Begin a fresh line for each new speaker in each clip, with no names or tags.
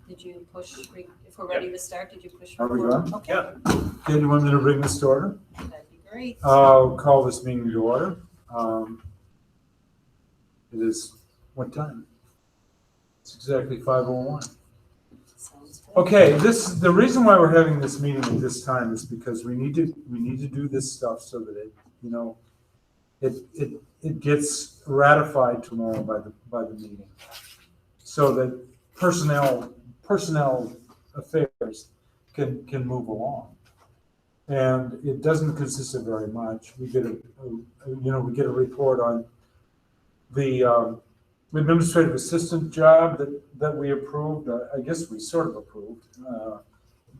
Did you push, if we're ready to start, did you push?
Are we
record?
going?
Okay,
Yeah.
Okay, you want me to bring this to order?
that'd be great.
I'll call this meeting to order. It is, what time? It's exactly 5:01.
Sounds good.
Okay, the reason why we're having this meeting at this time is because we need to do this stuff so that it gets ratified tomorrow by the meeting. So that personnel affairs can move along. And it doesn't consist of very much. We get a report on the administrative assistant job that we approved. I guess we sort of approved,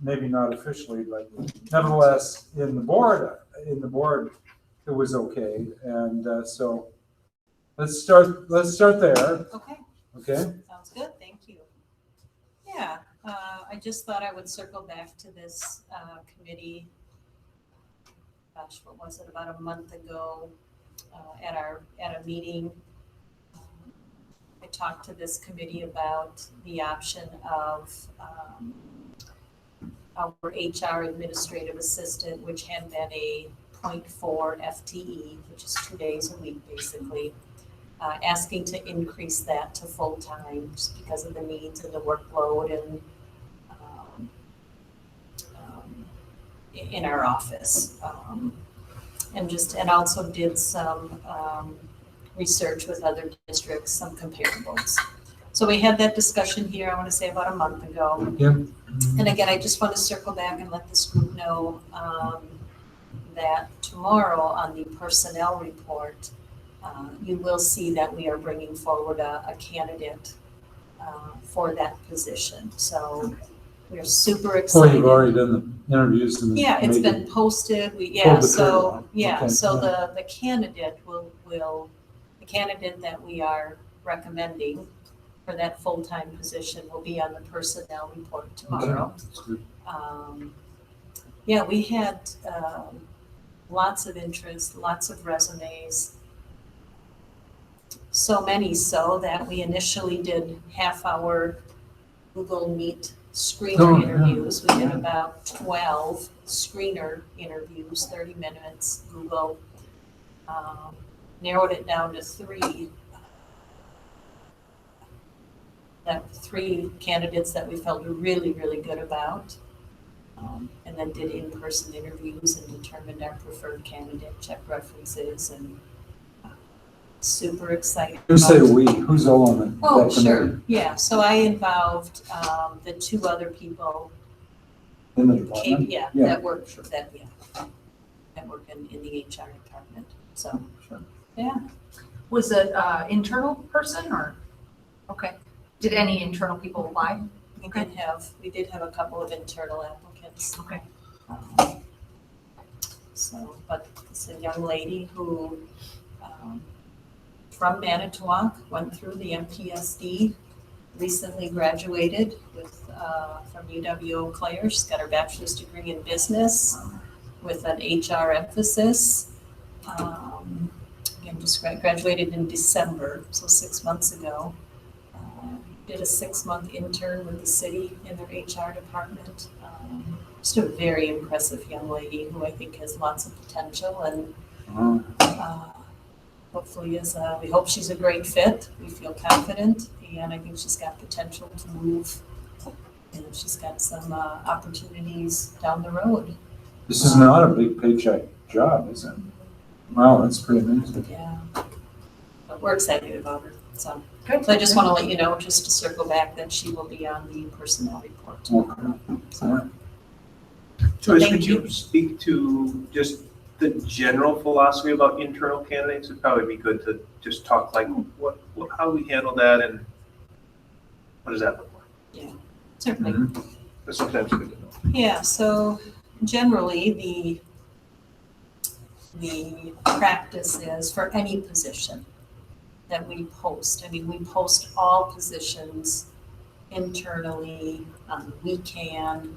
maybe not officially, but nevertheless, in the board, it was okay. And so let's start there.
Okay,
Okay.
sounds good, thank you. Yeah, I just thought I would circle back to this committee. Gosh, what was it, about a month ago, at a meeting. I talked to this committee about the option of our HR administrative assistant, which had been a 0.4 FTE, which is 2 days a week, basically, asking to increase that to full-time just because of the needs and the workload and in our office. And also did some research with other districts, some comparables. So we had that discussion here, I want to say about a month ago.
Yep.
And again, I just want to circle back and let this group know that tomorrow on the personnel report, you will see that we are bringing forward a candidate for that position. So we're super
Well,
excited.
you've already done the interviews and
Yeah, it's
maybe
been posted,
pulled the trigger. Okay,
so
yeah.
the candidate the candidate that we are recommending for that full-time position will be on the personnel report tomorrow.
Okay, that's good.
Yeah, we had lots of interest, lots of resumes. So many so that we initially did half-hour Google Meet screener interviews. We did about 12 screener interviews, 30 minutes, Google. Narrowed it down to 3. Three candidates that we felt really, really good about. And then did in-person interviews and determined our preferred candidate, checked references, and super excited.
You say we, who's all on it?
Oh, sure, yeah, so I involved the 2 other people.
In the department?
Yeah,
Yeah.
that work in the HR department, so,
Sure.
yeah.
Was it internal person or, okay, did any internal people apply?
We did have a couple of internal applicants.
Okay.
So, but it's a young lady who, from Manitowoc, went through the MPSD, recently graduated from UW-Eau Claire. She's got her bachelor's degree in business with an HR emphasis. Again, just graduated in December, so 6 months ago. Did a 6-month intern with the city in their HR department. Just a very impressive young lady who I think has lots of potential and hopefully we hope she's a great fit. We feel confident, and I think she's got potential to move. And she's got some opportunities down the road.
This is not a big paycheck job, is it? Wow, that's pretty amazing.
Yeah. But we're excited about her, so.
Good.
So I just want to let you know, just to circle back, that she will be on the personnel report tomorrow. So,
Joyce,
Thank
could
you.
you speak to just the general philosophy about internal candidates? It'd probably be good to just talk like how we handle that and what does that look like?
certainly.
Mhm.
That's sometimes good to know.
Yeah, so generally, the practice is for any position that we post. I mean, we post all positions internally on WeCan,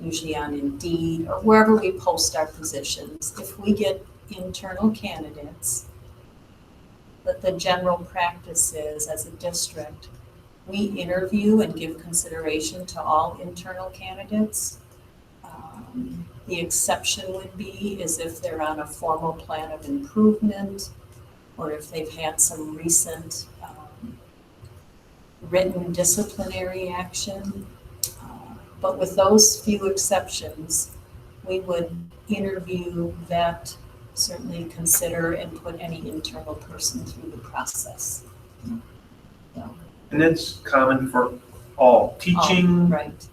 usually on Indeed, or wherever we post our positions. If we get internal candidates, that the general practice is, as a district, we interview and give consideration to all internal candidates. The exception would be is if they're on a formal plan of improvement, or if they've had some recent written disciplinary action. But with those few exceptions, we would interview, vet, certainly consider, and put any internal person through the process. So,
And that's common for all, teaching,
right,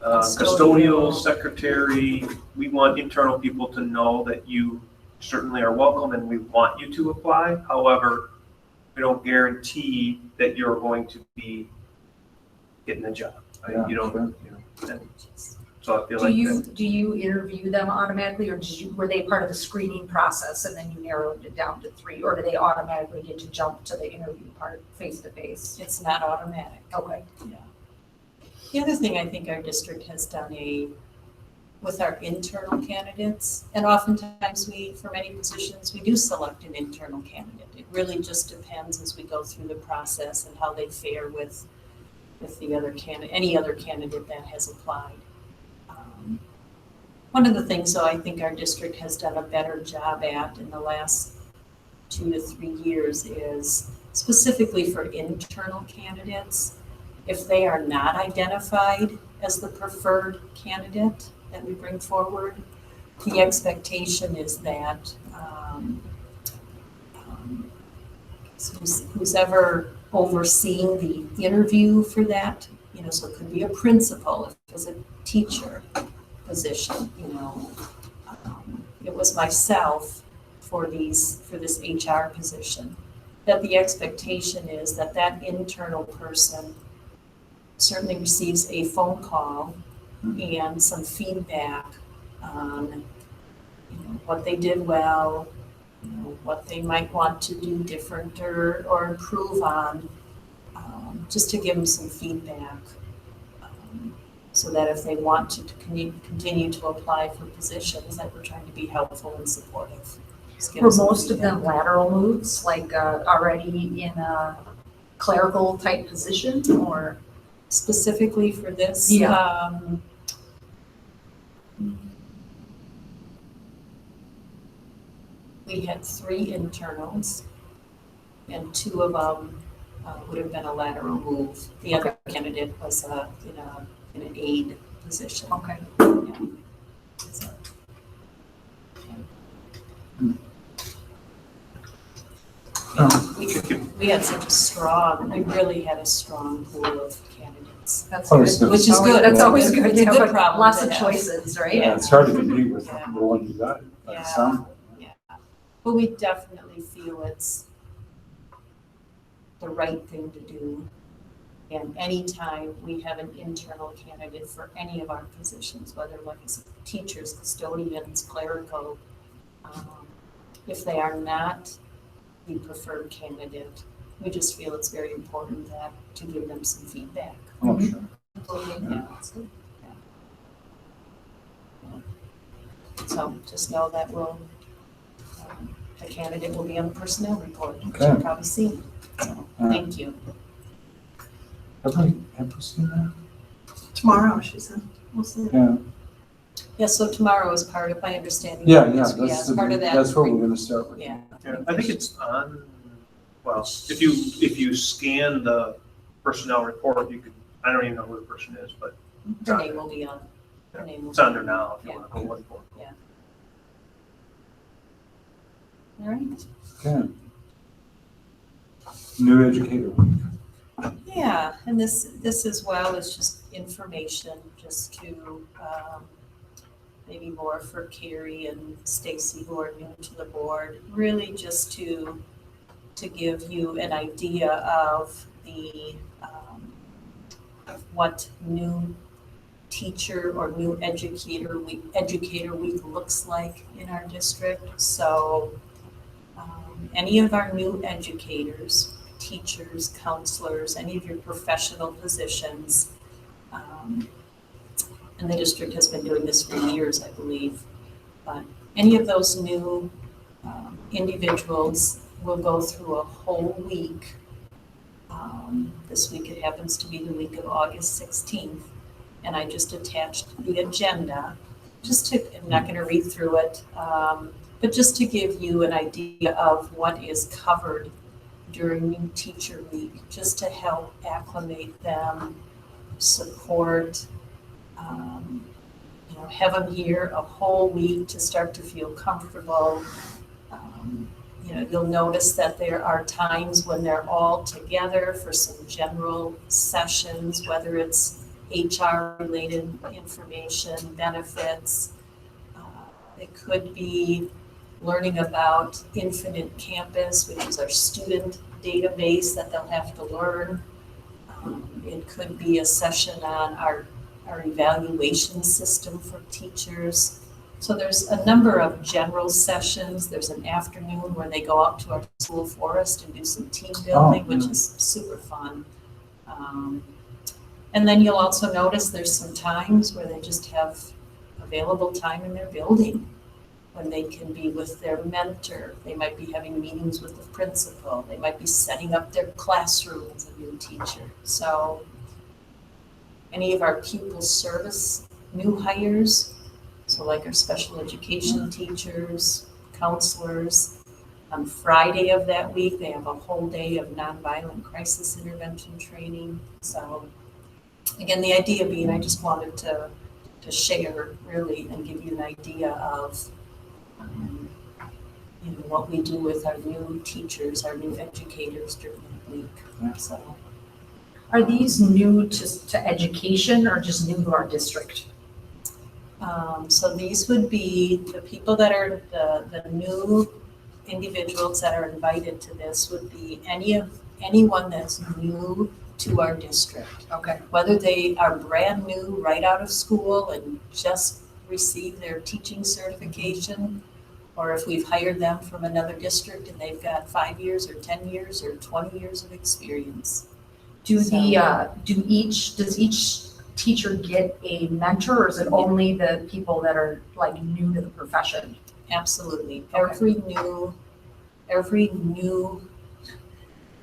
custodial, secretary. We want internal people to know that you certainly are welcome and we want you to apply. However, we don't guarantee that you're going to be getting a job.
Yeah,
You don't,
sure.
and so I feel like that.
Do you interview them automatically, or were they part of the screening process and then you narrowed it down to 3, or do they automatically get to jump to the interview part face to face?
it's not automatic.
Okay.
The other thing I think our district has done with our internal candidates, and oftentimes for many positions, we do select an internal candidate. It really just depends as we go through the process and how they fare with the other candidate, any other candidate that has applied. One of the things, though, I think our district has done a better job at in the last 2 to 3 years is specifically for internal candidates, if they are not identified as the preferred candidate that we bring forward, the expectation is that who's ever overseeing the interview for that, so it could be a principal, if it was a teacher position, it was myself for this HR position, that the expectation is that that internal person certainly receives a phone call and some feedback on, what they did well, what they might want to do different or improve on, just to give them some feedback, so that if they want to continue to apply for positions, that we're trying to be helpful and supportive. Just give
Were
them some
most of
feedback.
them lateral moves, like already in a clerical type position, or?
Specifically for this?
Yeah.
We had 3 internals, and 2 of them would have been a lateral move. The other candidate was in an aide position.
Okay.
Yeah. So, we had such a strong, we really had a strong pool of candidates.
That's
Oh,
good.
it's good.
Which is good.
That's always
It's
good,
a
yeah,
good
but
problem
lots
to
of
have.
choices, right?
Yeah, it's hard to compete with
Yeah.
the one you got, by the
Yeah.
sound of it.
But we definitely feel it's the right thing to do. And anytime we have an internal candidate for any of our positions, whether like it's teachers, custodians, clerical, if they are not the preferred candidate, we just feel it's very important to give them some feedback.
Oh, sure.
Yeah. So just know that the candidate will be on the personnel report, which
Okay.
you've probably seen. So, thank you.
Have we seen that?
Tomorrow, she said. We'll see.
Yeah,
Yeah, so tomorrow is part of my understanding.
yeah,
Is part of that.
that's what we're gonna start with.
Yeah.
Yeah, I think it's on, well, if you scan the personnel report, you could, I don't even know who the person is, but
Her name will be on. Her name will
it's
be
on there now if you
Yeah.
want to go look for it.
All right.
Okay. New educator.
Yeah, and this as well is just information, just to, maybe more for Carrie and Stacy who are new to the board, really just to give you an idea of what new teacher or new educator week looks like in our district. So any of our new educators, teachers, counselors, any of your professional positions, and the district has been doing this for years, I believe, but any of those new individuals will go through a whole week This week it happens to be the week of August 16th, and I just attached the agenda, I'm not gonna read through it, but just to give you an idea of what is covered during New Teacher Week, just to help acclimate them, support, have them here a whole week to start to feel comfortable. You'll notice that there are times when they're all together for some general sessions, whether it's HR-related information, benefits. It could be learning about Infinite Campus, which is our student database that they'll have to learn. It could be a session on our evaluation system for teachers. So there's a number of general sessions. There's an afternoon where they go out to our school forest and do some team building, which is super fun. And then you'll also notice there's some times where they just have available time in their building when they can be with their mentor. They might be having meetings with the principal. They might be setting up their classroom as a new teacher. So any of our pupil service new hires, so like our special education teachers, counselors, on Friday of that week, they have a whole day of nonviolent crisis intervention training. So again, the idea being, I just wanted to share really and give you an idea of what we do with our new teachers, our new educators during the week. So,
Are these new to education or just new to our district?
so these would be the people that are the new individuals that are invited to this would be anyone that's new to our district.
Okay.
Whether they are brand new right out of school and just received their teaching certification, or if we've hired them from another district and they've got 5 years or 10 years or 20 years of experience.
Does each teacher get a mentor, or is it only the people that are like new to the profession?
Absolutely.
Okay.
Every new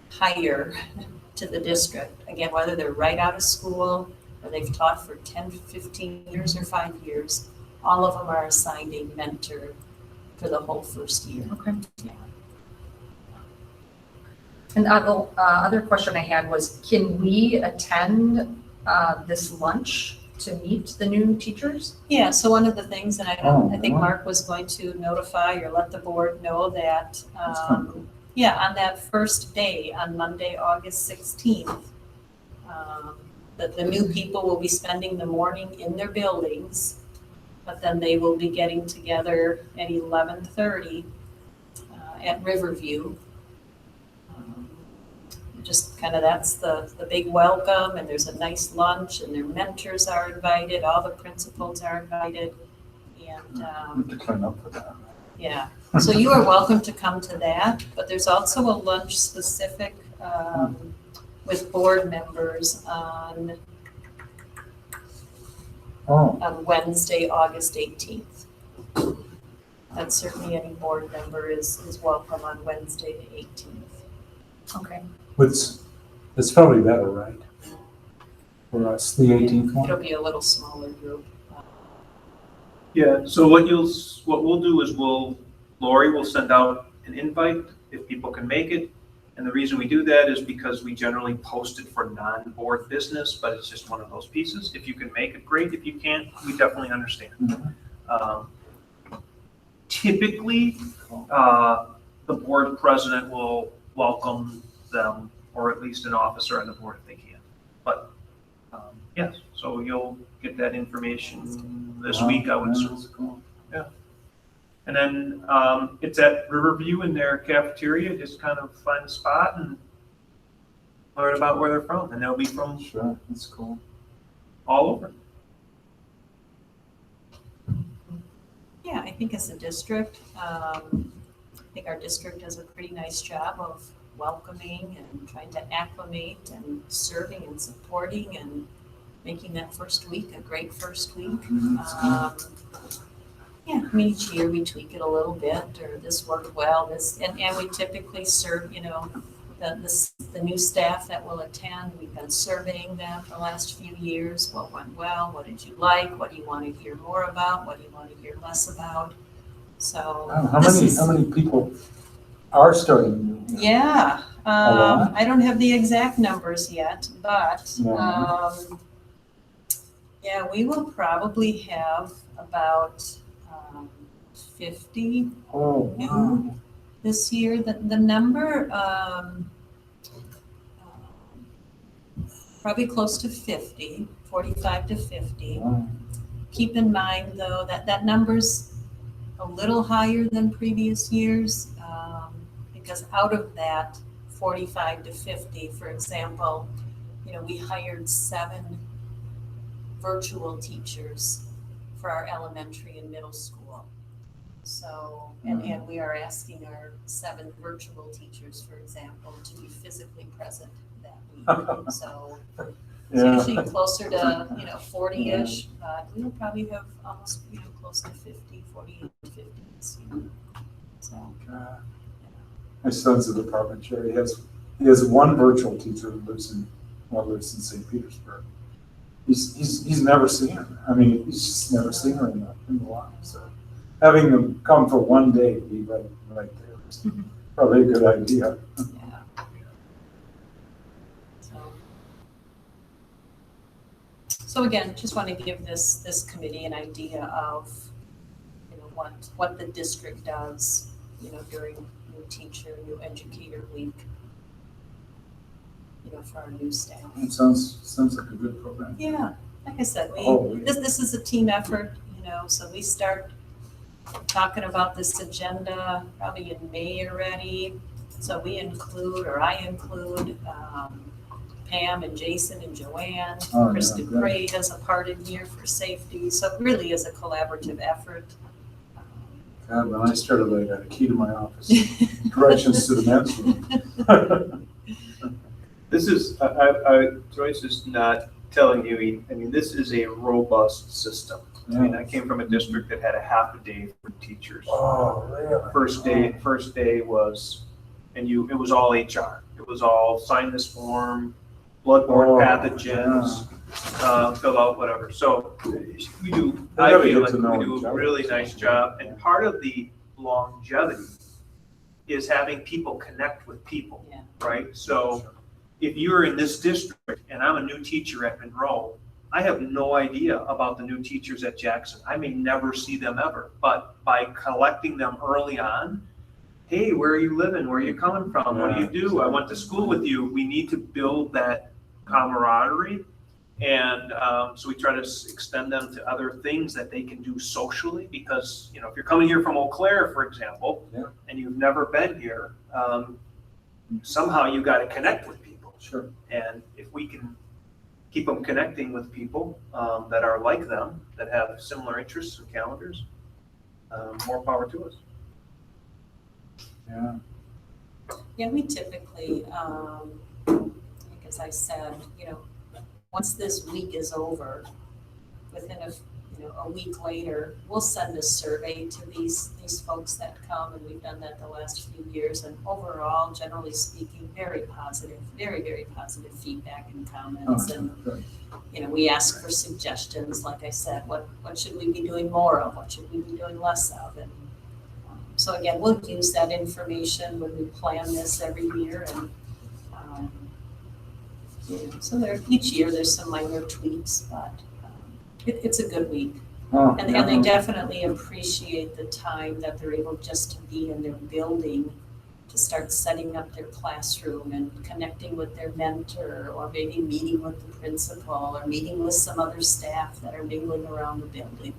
hire to the district, again, whether they're right out of school or they've taught for 10, 15 years or 5 years, all of them are assigned a mentor for the whole first year.
Okay.
Yeah.
And the other question I had was, can we attend this lunch to meet the new teachers?
Yeah, so one of the things, and I think
wow.
Mark was going to notify or let the board know that,
That's kinda cool.
on that first day, on Monday, August 16th, that the new people will be spending the morning in their buildings, but then they will be getting together at 11:30 at Riverview. Just kind of, that's the big welcome, and there's a nice lunch, and their mentors are invited, all the principals are invited, and,
We have to clean up for that.
yeah. So you are welcome to come to that, but there's also a lunch specific, with board members on Wednesday, August 18th. That's certainly any board member is welcome on Wednesday the 18th.
Okay.
It's probably better, right? For us, the 18th one?
It'll be a little smaller group.
Yeah, so what we'll do is Lori will send out an invite if people can make it. And the reason we do that is because we generally post it for non-board business, but it's just one of those pieces. If you can make it, great. If you can't, we definitely understand. Typically, the board president will welcome them, or at least an officer on the board if they can. But yes, so you'll get that information this week, I would assume.
Cool.
Yeah. And then it's at Riverview in their cafeteria. Just kind of find a spot and learn about where they're from. And they'll be from
Sure, that's cool.
all over.
Yeah, I think as a district, I think our district does a pretty nice job of welcoming and trying to acclimate and serving and supporting and making that first week a great first week. Yeah, I mean, each year we tweak it a little bit, or this worked well, and we typically serve, the new staff that will attend, we've been surveying them the last few years. What went well? What did you like? What do you want to hear more about? What do you want to hear less about? So
How many people are starting?
Yeah,
lot?
I don't have the exact numbers yet, but,
No.
yeah, we will probably have about, 50
Oh, wow.
this year. The number, probably close to 50, 45 to 50.
Wow.
Keep in mind, though, that that number's a little higher than previous years, because out of that 45 to 50, for example, we hired 7 virtual teachers for our elementary and middle school. So, and we are asking our 7 virtual teachers, for example, to be physically present that week. So it's
Yeah.
usually closer to, 40-ish, but we'll probably have almost, close to 50, 48 to 50 this year. So,
God. My son's a department chair. He has one virtual teacher who lives in St. Petersburg. He's never seen her. I mean, he's just never seen her in the life. So having them come for one day to be right there is probably a good idea.
yeah. So again, just want to give this committee an idea of, what the district does, during new teacher, new educator week, for our new staff.
It sounds like a good program.
Yeah, like I said,
Oh, yeah.
this is a team effort, so we start talking about this agenda probably in May already. So I include Pam and Jason and Joanne.
Oh,
Krista
yeah,
Gray has a part in here for safety. So it really is a collaborative effort.
God, when I started, I got a key to my office. Directions to the men's room.
This is, Joyce is not telling you, I mean, this is a robust system. I mean, I came from a district that had a half a day for teachers.
Oh, really?
First day was, it was all HR. It was all sign this form, bloodborne pathogens, fill out whatever. So I feel like we do a really nice job. And part of the longevity is having people connect with people, right? So if you're in this district and I'm a new teacher at Monroe, I have no idea about the new teachers at Jackson. I may never see them ever, but by collecting them early on, hey, where are you living? Where are you coming from? What do you do? I went to school with you. We need to build that camaraderie. And so we try to extend them to other things that they can do socially, because, if you're coming here from Eau Claire, for example, and you've never been here, somehow you got to connect with people.
Sure.
And if we can keep them connecting with people that are like them, that have similar interests and calendars, more power to us.
Yeah.
Yeah, we typically, like as I said, once this week is over, within a week later, we'll send a survey to these folks that come, and we've done that the last few years. And overall, generally speaking, very positive, very, very positive feedback and comments. And we ask for suggestions. Like I said, what should we be doing more of? What should we be doing less of? And so again, we'll use that information when we plan this every year. And so each year there's some minor tweaks, but it's a good week. And they definitely appreciate the time that they're able just to be in their building, to start setting up their classroom and connecting with their mentor, or maybe meeting with the principal, or meeting with some other staff that are mingling around the building.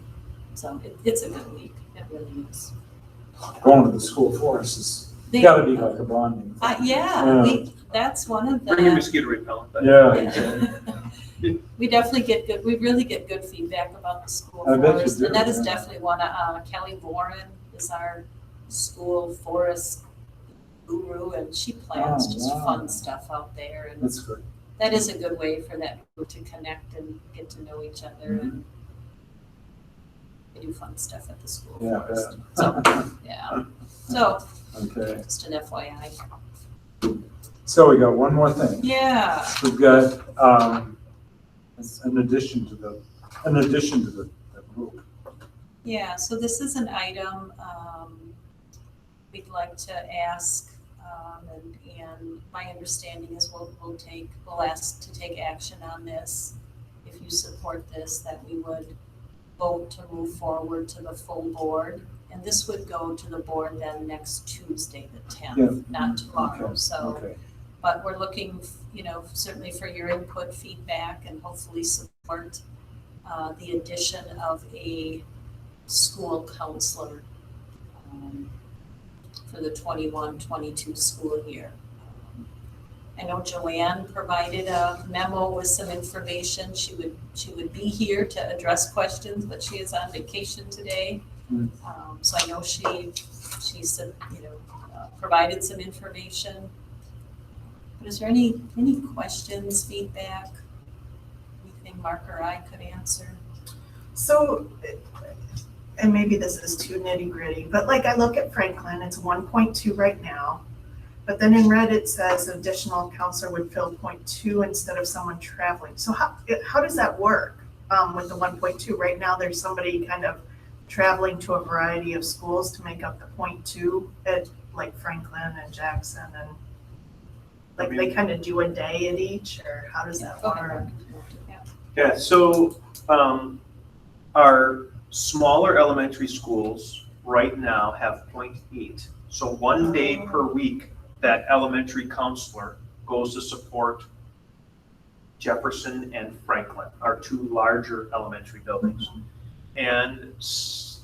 So it's a good week. It really is.
Going to the school forest has got to be like a bonding.
That's one of the.
Bring your mosquito repellent.
We definitely we really get good feedback about the school
I bet you
forest.
do,
And that is definitely one of, Kelly Warren is our school forest guru, and she plans just fun stuff out there. And
That's good.
that is a good way for that group to connect and get to know each other. And they do fun stuff at the school forest. So, So,
Okay.
just an FYI.
So we got one more thing.
Yeah,
We've got, an addition to the group.
yeah, so this is an item, we'd like to ask, and my understanding is we'll ask to take action on this. If you support this, that we would vote to move forward to the full board. And this would go to the board then next Tuesday, the
Yeah.
10th, not tomorrow,
Okay,
so.
okay.
But we're looking, certainly for your input, feedback, and hopefully support the addition of a school counselor for the 21-22 school year. I know Joanne provided a memo with some information. She would be here to address questions, but she is on vacation today.
Mm.
So I know she's provided some information. But is there any questions, feedback, anything Mark or I could answer?
So, and maybe this is too nitty gritty, but like I look at Franklin, it's 1.2 right now. But then in red, it says additional counselor would fill 0.2 instead of someone traveling. So how does that work with the 1.2? Right now, there's somebody kind of traveling to a variety of schools to make up the 0.2 at like Franklin and Jackson, and like they kind of do a day at each, or how does that
Go ahead,
work?
Mark.
Yeah, so our smaller elementary schools right now have 0.8. So one day per week, that elementary counselor goes to support Jefferson and Franklin, our two larger elementary buildings. And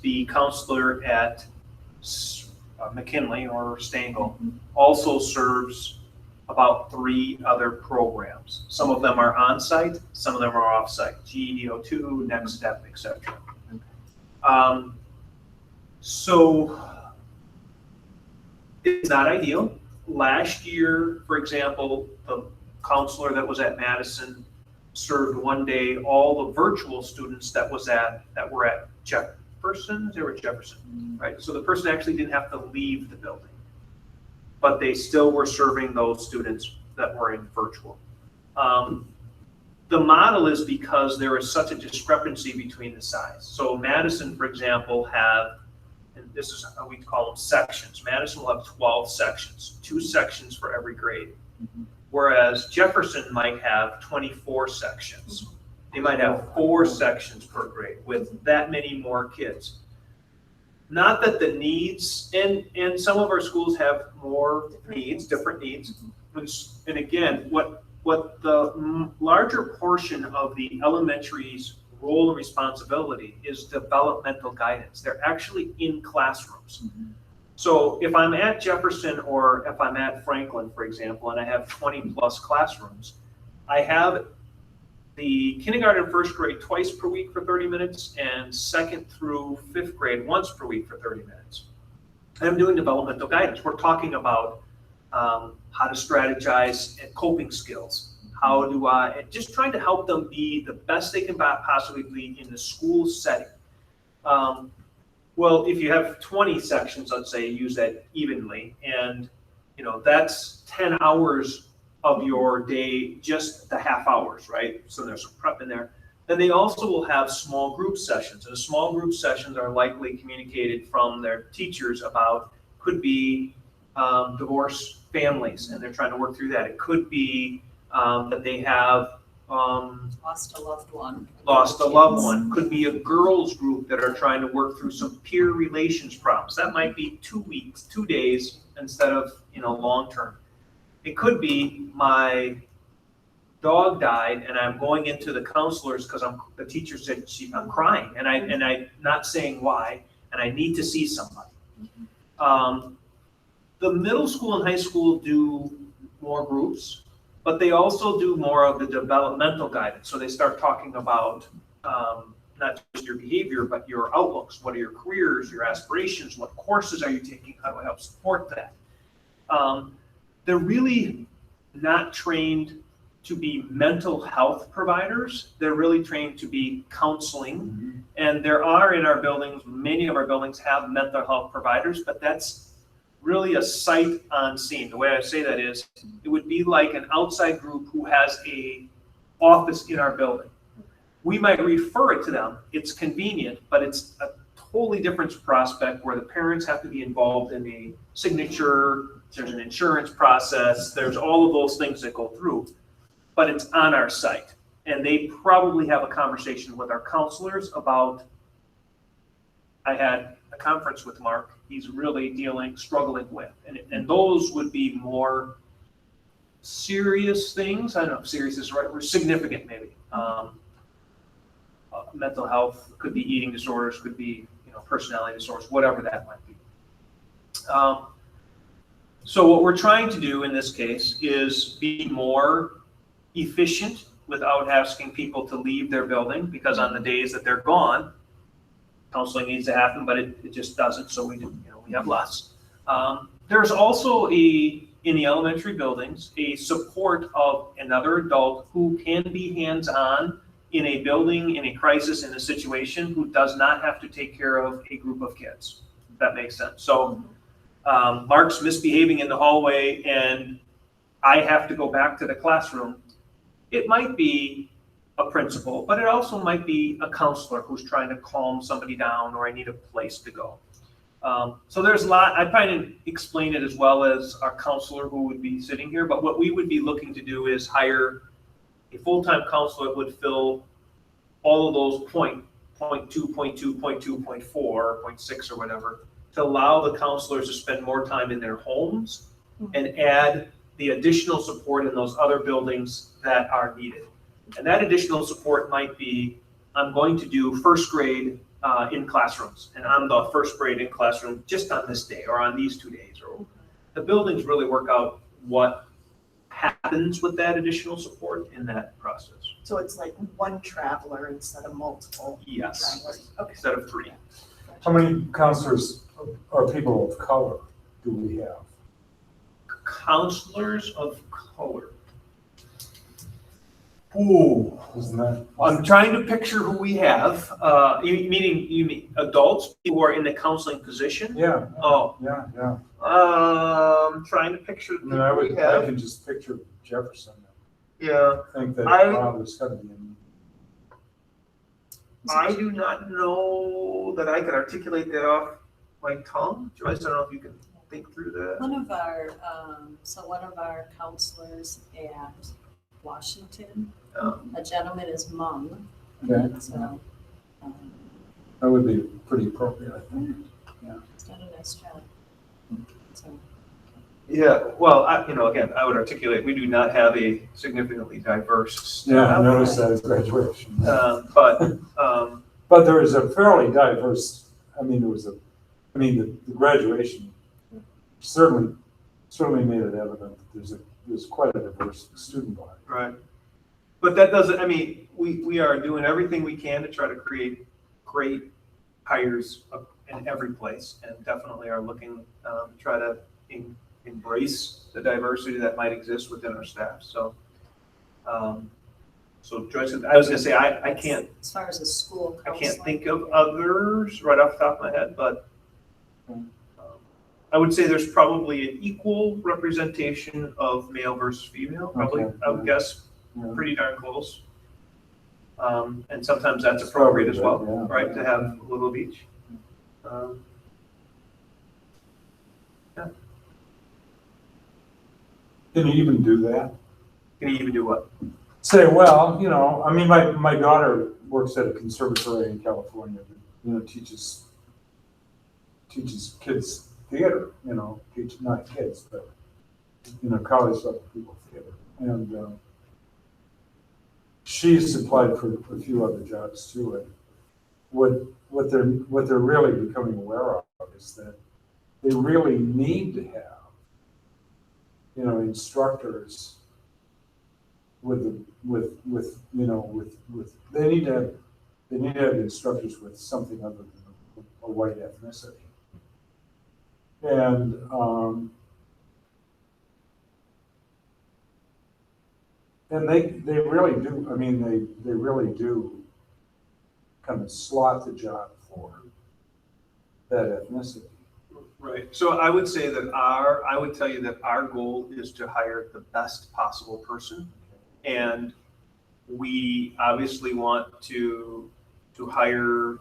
the counselor at McKinley or Stangl also serves about 3 other programs. Some of them are on-site, some of them are off-site, GEDO2, Next Step, etc. So it's not ideal. Last year, for example, the counselor that was at Madison served one day all the virtual students that were at Jefferson. They were at Jefferson, right? So the person actually didn't have to leave the building, but they still were serving those students that were in virtual. The model is because there is such a discrepancy between the size. So Madison, for example, and this is how we call them sections. Madison will have 12 sections, 2 sections for every grade. Whereas Jefferson might have 24 sections. They might have 4 sections per grade with that many more kids. Not that the needs, and some of our schools have more needs, different needs. And again, what the larger portion of the elementary's role and responsibility is developmental guidance. They're actually in classrooms. So if I'm at Jefferson or if I'm at Franklin, for example, and I have 20 plus classrooms, I have the kindergarten and first grade twice per week for 30 minutes and 2nd through 5th grade once per week for 30 minutes. And I'm doing developmental guidance. We're talking about how to strategize and coping skills. How do I, just trying to help them be the best they can possibly be in the school setting. Well, if you have 20 sections, let's say, use that evenly, and that's 10 hours of your day, just the half hours, right? So there's some prep in there. Then they also will have small group sessions, and the small group sessions are likely communicated from their teachers about, could be divorced families, and they're trying to work through that. It could be that they have
Lost a loved one.
Could be a girls group that are trying to work through some peer relations problems. That might be 2 weeks, 2 days instead of long term. It could be my dog died and I'm going into the counselors because the teacher said I'm crying and I'm not saying why, and I need to see somebody. The middle school and high school do more groups, but they also do more of the developmental guidance. So they start talking about not just your behavior, but your outlooks. What are your careers, your aspirations? What courses are you taking? How do I help support that? They're really not trained to be mental health providers. They're really trained to be counseling. And there are in our buildings, many of our buildings have mental health providers, but that's really a sight on scene. The way I say that is, it would be like an outside group who has a office in our building. We might refer it to them, it's convenient, but it's a totally different prospect where the parents have to be involved in a signature, there's an insurance process, there's all of those things that go through, but it's on our site. And they probably have a conversation with our counselors about, I had a conference with Mark, he's really struggling with, and those would be more serious things. I don't know if serious is right, or significant maybe. Mental health, could be eating disorders, could be, personality disorders, whatever that might be. So what we're trying to do in this case is be more efficient without asking people to leave their building, because on the days that they're gone, counseling needs to happen, but it just doesn't, so we have less. There's also in the elementary buildings, a support of another adult who can be hands-on in a building, in a crisis, in a situation, who does not have to take care of a group of kids, if that makes sense. So Mark's misbehaving in the hallway and I have to go back to the classroom. It might be a principal, but it also might be a counselor who's trying to calm somebody down, or I need a place to go. So there's a lot. I probably didn't explain it as well as our counselor who would be sitting here, but what we would be looking to do is hire a full-time counselor that would fill all of those point 2, point 2, point 2, point 4, point 6 or whatever, to allow the counselors to spend more time in their homes and add the additional support in those other buildings that are needed. And that additional support might be, I'm going to do first grade in classrooms, and I'm the first grade in classroom just on this day or on these 2 days. Or the buildings really work out what happens with that additional support in that process.
So it's like one traveler instead of multiple
Yes,
travelers? Okay.
instead of 3.
How many counselors are people of color do we have?
Counselors of color. Ooh,
Isn't that?
I'm trying to picture who we have. You mean adults who are in the counseling position?
Yeah.
Oh.
Yeah.
I'm trying to picture
I mean,
who we
I
have.
can just picture Jefferson.
Yeah,
I think that
I-
there's gotta be.
I do not know that I can articulate that off my tongue. Joyce, I don't know if you can think through that.
One of our counselors at Washington, a gentleman is Mung,
Okay,
so,
that would be pretty appropriate, I think.
he's done a nice job. So,
Yeah, well, again, I would articulate, we do not have a significantly diverse staff.
Yeah, I noticed that at graduation.
But
But there is a fairly diverse, the graduation certainly made it evident that there's quite a diverse student body.
right. But that doesn't, we are doing everything we can to try to create great hires in every place, and definitely are looking to try to embrace the diversity that might exist within our staff. So, so Joyce, I was gonna say, I can't
as far as the school counseling.
think of others right off the top of my head, but I would say there's probably an equal representation of male versus female, probably,
Okay.
I would guess,
Yeah.
pretty darn close. And sometimes that's appropriate as well,
Yeah.
right, to have a little of each.
Can you even do that?
Can you even do what?
Say, well, my daughter works at a conservatory in California, that, teaches kids theater, not kids, but, college level people theater. And she's applied for a few other jobs too. And what they're really becoming aware of is that they really need to have, instructors they need to have instructors with something other than a white ethnicity. And they really do, they really do kind of slot the job for that ethnicity.
Right, so I would say that I would tell you that our goal is to hire the best possible person. And we obviously want to hire,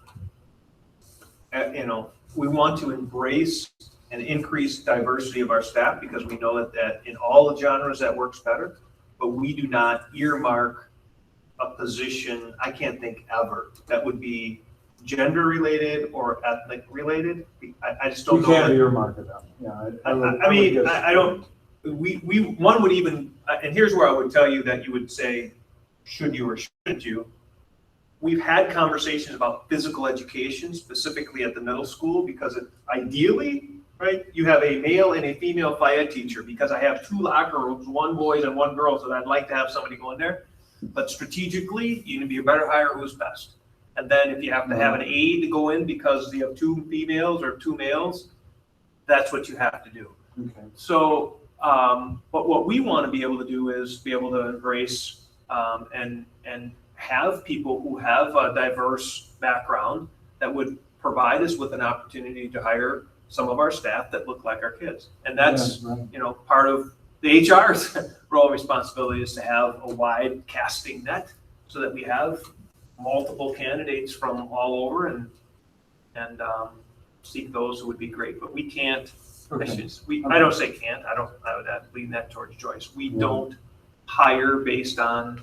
we want to embrace and increase diversity of our staff because we know that in all the genres that works better, but we do not earmark a position, I can't think ever, that would be gender related or ethnic related. I just don't
We
know.
can't earmark it out, yeah.
I don't, one would even, and here's where I would tell you that you would say, should you or shouldn't you? We've had conversations about physical education, specifically at the middle school, because ideally, right, you have a male and a female phys ed teacher, because I have 2 locker rooms, 1 boys and 1 girls, and I'd like to have somebody go in there. But strategically, you can be a better hire who's best. And then if you have to have an aide to go in because you have 2 females or 2 males, that's what you have to do.
Okay.
So, but what we want to be able to do is be able to embrace and have people who have a diverse background that would provide us with an opportunity to hire some of our staff that look like our kids. And that's,
Yeah, right.
Part of the HR's role and responsibility is to have a wide casting net so that we have multiple candidates from all over and seek those who would be great. But we can't,
Okay.
I don't say can't, I would lean that towards Joyce. We don't hire based on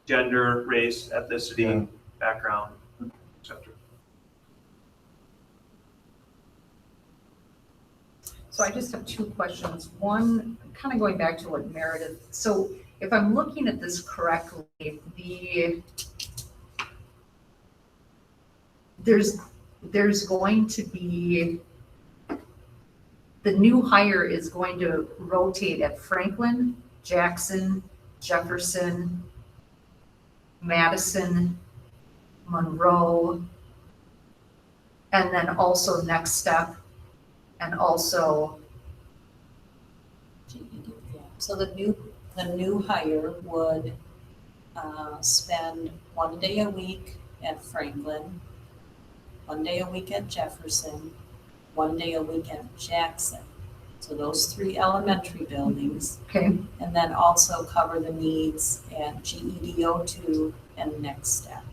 gender, race, ethnicity, background, etc.
So I just have 2 questions. One, kind of going back to what Meredith, so if I'm looking at this correctly, there's going to be, the new hire is going to rotate at Franklin, Jackson, Jefferson, Madison, Monroe, and then also Next Step, and also,
So the new hire would spend 1 day a week at Franklin, 1 day a week at Jefferson, 1 day a week at Jackson. So those 3 elementary buildings,
okay,
and then also cover the needs at GEDO2 and Next Step.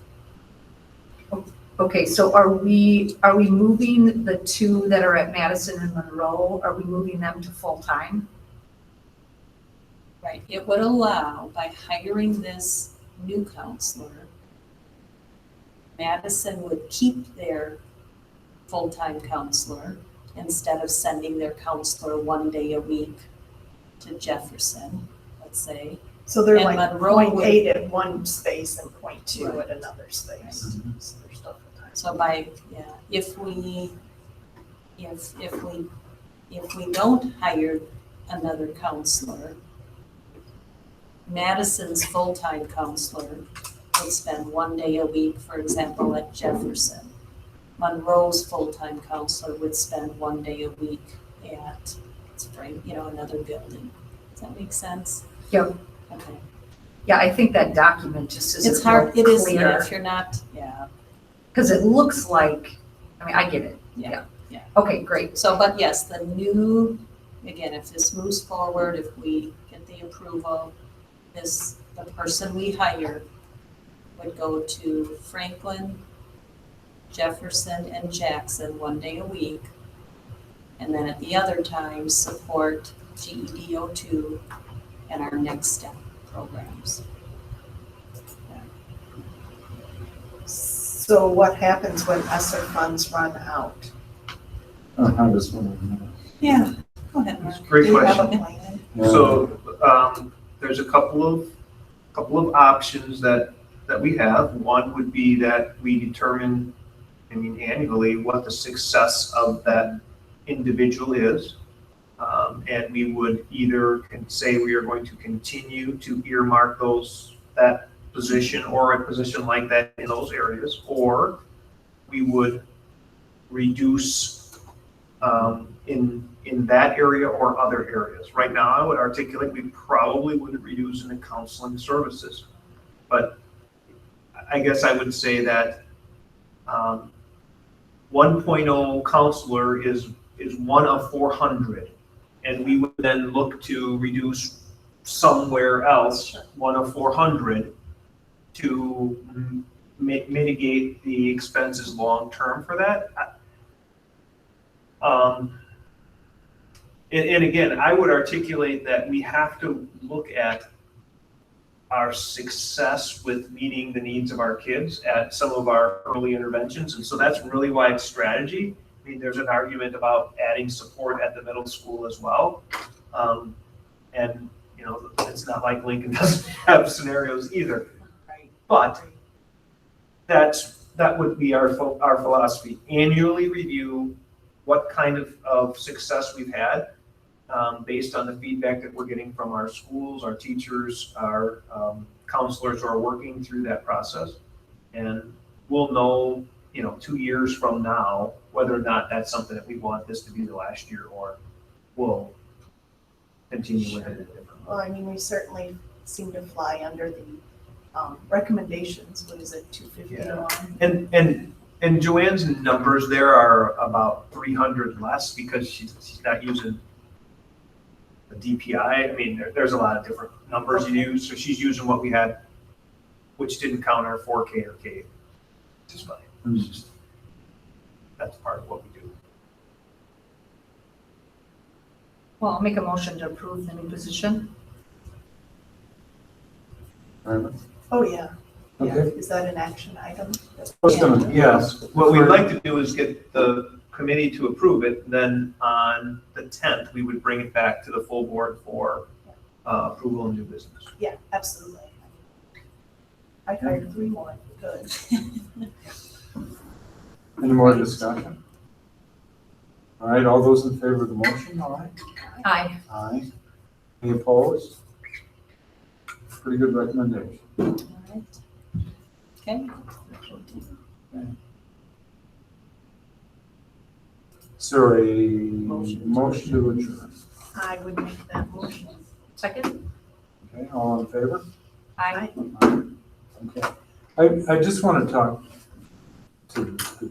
okay, so are we moving the 2 that are at Madison and Monroe, are we moving them to full-time?
Right, it would allow, by hiring this new counselor, Madison would keep their full-time counselor instead of sending their counselor 1 day a week to Jefferson, let's say.
So they're
And
like
Monroe
0.8 at one space and 0.2
Right.
at another space. So they're still full-time.
So if we don't hire another counselor, Madison's full-time counselor would spend 1 day a week, for example, at Jefferson. Monroe's full-time counselor would spend 1 day a week at another building. Does that make sense?
Yep.
Okay.
Yeah, I think that document just isn't
It's hard, it
real
is,
clear.
yeah, if you're not,
Because it looks like, I get it.
Yeah.
Okay, great.
So, but yes, the new, again, if this moves forward, if we get the approval, the person we hire would go to Franklin, Jefferson, and Jackson 1 day a week. And then at the other times, support GEDO2 and our Next Step programs.
So what happens when ESSER funds run out?
How does one?
Yeah, go ahead, Mark.
Great
Do you have
question.
a plan?
So there's a couple of options that we have. One would be that we determine, annually, what the success of that individual is. And we would either say we are going to continue to earmark that position or a position like that in those areas, or we would reduce in that area or other areas. Right now, I would articulate we probably would reduce in the counseling services. But I guess I would say that 1.0 counselor is one of 400. And we would then look to reduce somewhere else, one of 400, to mitigate the expenses long-term for that. And again, I would articulate that we have to look at our success with meeting the needs of our kids at some of our early interventions. And so that's really why it's strategy. I mean, there's an argument about adding support at the middle school as well. And, you know, it's not like Lincoln doesn't have scenarios either.
Right.
But that would be our philosophy. Annually review what kind of success we've had based on the feedback that we're getting from our schools, our teachers, our counselors who are working through that process. And we'll know, you know, 2 years from now, whether or not that's something that we want this to be the last year or we'll continue with it.
Well, I mean, we certainly seem to fly under the recommendations. What is it, 250 a month?
And Joanne's numbers there are about 300 less because she's not using the DPI. I mean, there's a lot of different numbers you use. So she's using what we had, which didn't count our 4K or K, which is fine. It's just, that's part of what we do.
Well, I'll make a motion to approve the new position.
Oh, yeah. Yeah.
Okay.
Is that an action item?
Yes, what we'd like to do is get the committee to approve it, then on the 10th, we would bring it back to the full board for approval and new business.
Yeah, absolutely. I hired 3 more. Good.
Any more discussion? All right, all those in favor of the motion, all right?
Aye.
Aye. Any opposed? Pretty good recommendation.
All right. Okay.
Is there a motion to adjourn?
I would make that motion.
Second?
Okay, all in favor?
Aye.
Okay. I just want to talk to the